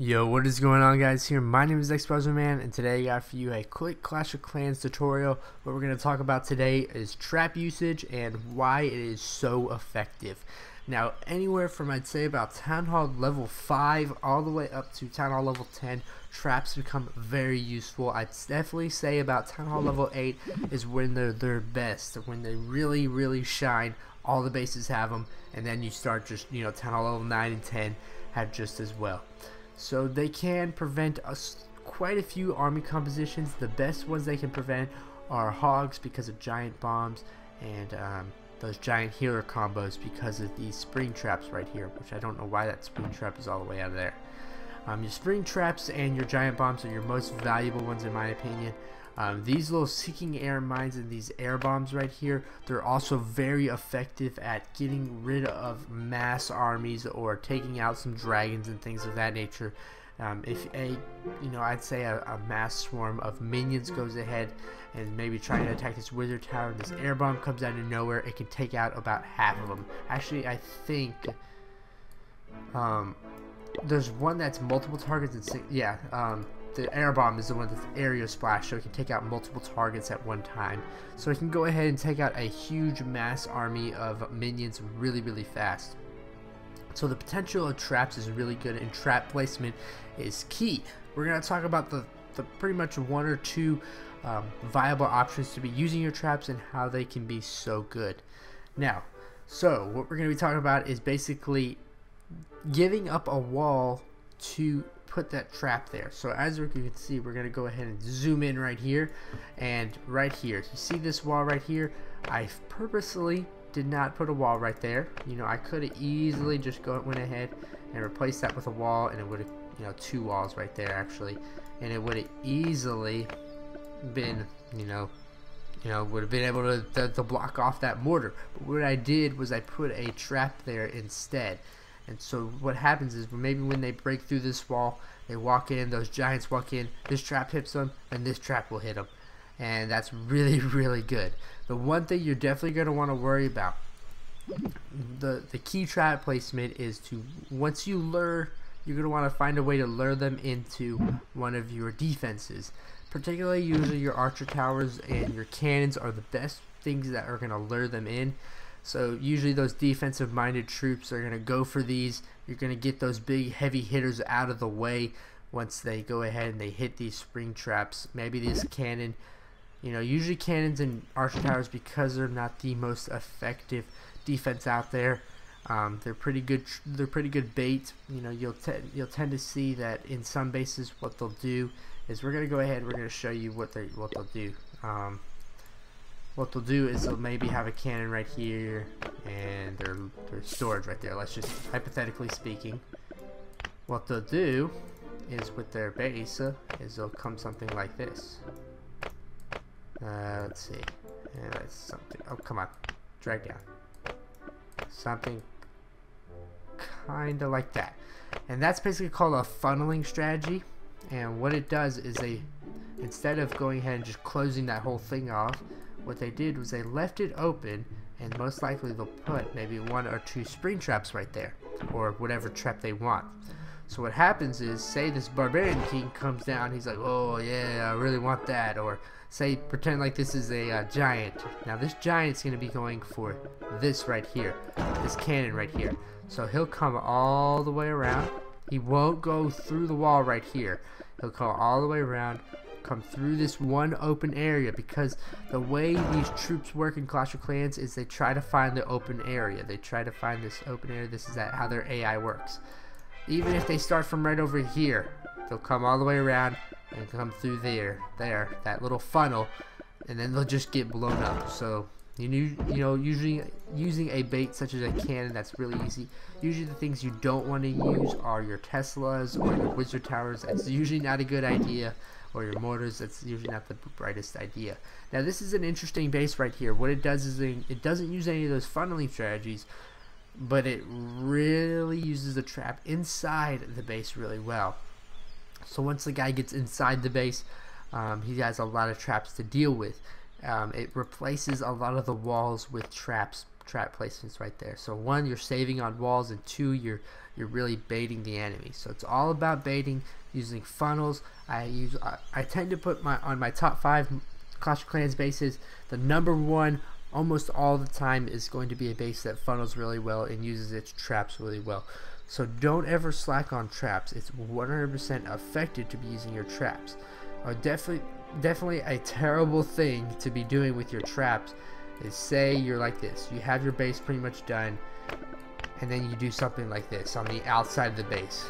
Yo, what is going on, guys? Here, my name is XBuzzerMan, and today I got for you a quick Clash of Clans tutorial. What we're going to talk about today is trap usage and why it is so effective. Now, anywhere from I'd say about Town Hall level 5 all the way up to Town Hall level 10, traps become very useful. I'd definitely say about Town Hall level 8 is when they're their best, when they really shine. All the bases have them, and then you start just, Town Hall level 9 and 10 have just as well. So they can prevent quite a few army compositions. The best ones they can prevent are hogs because of giant bombs, and those giant healer combos because of these spring traps right here, which I don't know why that spring trap is all the way out of there. Your spring traps and your giant bombs are your most valuable ones in my opinion. These little seeking air mines and these air bombs right here, they're also very effective at getting rid of mass armies or taking out some dragons and things of that nature. If I'd say a mass swarm of minions goes ahead and maybe trying to attack this wizard tower, and this air bomb comes out of nowhere, it can take out about half of them. Actually, I think there's one that's multiple targets and the air bomb is the one that's area splash, so it can take out multiple targets at one time. So it can go ahead and take out a huge mass army of minions really fast. So the potential of traps is really good, and trap placement is key. We're going to talk about the pretty much one or two viable options to be using your traps and how they can be so good. Now, so what we're going to be talking about is basically giving up a wall to put that trap there. So as you can see, we're going to go ahead and zoom in right here, and right here, you see this wall right here? I purposely did not put a wall right there. I could have easily just went ahead and replaced that with a wall, and it would have, two walls right there actually, and it would have easily been, would have been able to block off that mortar. But what I did was I put a trap there instead. And so what happens is maybe when they break through this wall, they walk in, those giants walk in, this trap hits them, and this trap will hit them. And that's really good. The one thing you're definitely going to want to worry about, the key trap placement is to, once you lure, you're going to want to find a way to lure them into one of your defenses. Particularly, usually your archer towers and your cannons are the best things that are going to lure them in. So usually those defensive minded troops are going to go for these. You're going to get those big heavy hitters out of the way once they go ahead and they hit these spring traps. Maybe this cannon, usually cannons and archer towers, because they're not the most effective defense out there, they're pretty good. They're pretty good bait. You'll tend to see that in some bases what they'll do is, we're going to go ahead, we're going to show you what they'll do. What they'll do is they'll maybe have a cannon right here and their storage right there. Let's just, hypothetically speaking, what they'll do is with their base is they'll come something like this. Let's see. Yeah, that's something. Oh, come on. Drag down. Something kind of like that. And that's basically called a funneling strategy. And what it does is instead of going ahead and just closing that whole thing off, what they did was they left it open, and most likely they'll put maybe one or two spring traps right there, or whatever trap they want. So what happens is, say this barbarian king comes down, he's like, oh yeah, I really want that. Or say, pretend like this is a giant. Now this giant's going to be going for this right here, this cannon right here. So he'll come all the way around. He won't go through the wall right here. He'll come all the way around, come through this one open area, because the way these troops work in Clash of Clans is they try to find the open area. They try to find this open area. This is how their AI works. Even if they start from right over here, they'll come all the way around and come through there, that little funnel, and then they'll just get blown up. So usually using a bait such as a cannon, that's really easy. Usually the things you don't want to use are your Teslas or your wizard towers. That's usually not a good idea. Or your mortars, that's usually not the brightest idea. Now this is an interesting base right here. What it does is it doesn't use any of those funneling strategies, but it really uses the trap inside the base really well. So once the guy gets inside the base, he has a lot of traps to deal with. It replaces a lot of the walls with traps trap placements right there. So one, you're saving on walls, and two, you're really baiting the enemy. So it's all about baiting using funnels. I tend to put on my top 5 Clash of Clans bases, the number 1 almost all the time is going to be a base that funnels really well and uses its traps really well. So don't ever slack on traps. It's 100% effective to be using your traps. Definitely a terrible thing to be doing with your traps is, say you're like this, you have your base pretty much done, and then you do something like this on the outside of the base.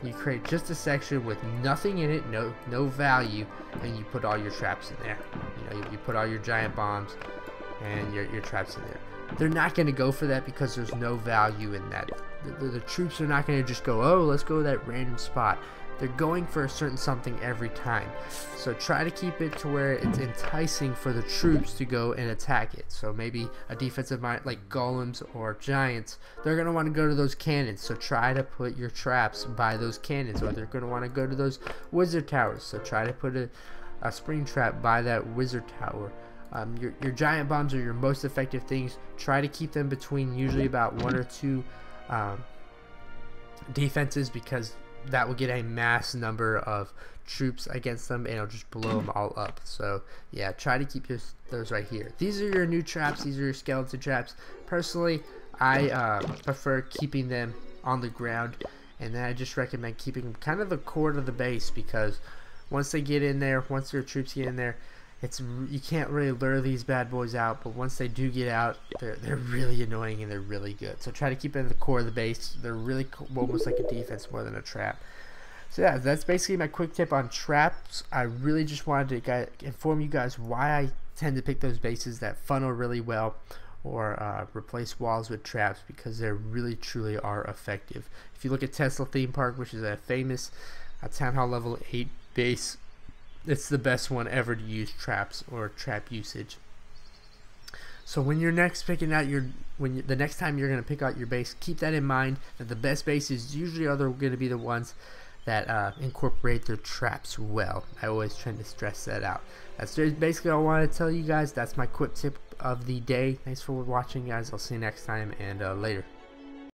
You create just a section with nothing in it, no value, and you put all your traps in there. You know, you put all your giant bombs and your traps in there. They're not going to go for that because there's no value in that. The troops are not going to just go, oh, let's go to that random spot. They're going for a certain something every time. So try to keep it to where it's enticing for the troops to go and attack it. So maybe a defensive mind like golems or giants, they're going to want to go to those cannons. So try to put your traps by those cannons, or they're going to want to go to those wizard towers. So try to put a spring trap by that wizard tower. Your giant bombs are your most effective things. Try to keep them between usually about 1 or 2 defenses, because that will get a mass number of troops against them and it'll just blow them all up. So yeah, try to keep those right here. These are your new traps. These are your skeleton traps. Personally, I prefer keeping them on the ground, and then I just recommend keeping them kind of the core of the base, because once they get in there, once your troops get in there, you can't really lure these bad boys out, but once they do get out, they're really annoying and they're really good. So try to keep it in the core of the base. They're really almost like a defense more than a trap. So yeah, that's basically my quick tip on traps. I really just wanted to inform you guys why I tend to pick those bases that funnel really well, or replace walls with traps, because they really truly are effective. If you look at Tesla Theme Park, which is a famous Town Hall level 8 base, it's the best one ever to use traps or trap usage. So when you're next picking out the next time you're going to pick out your base, keep that in mind, that the best bases usually are going to be the ones that incorporate their traps well. I always try to stress that out. That's basically all I wanted to tell you guys. That's my quick tip of the day. Thanks for watching, guys. I'll see you next time, and later.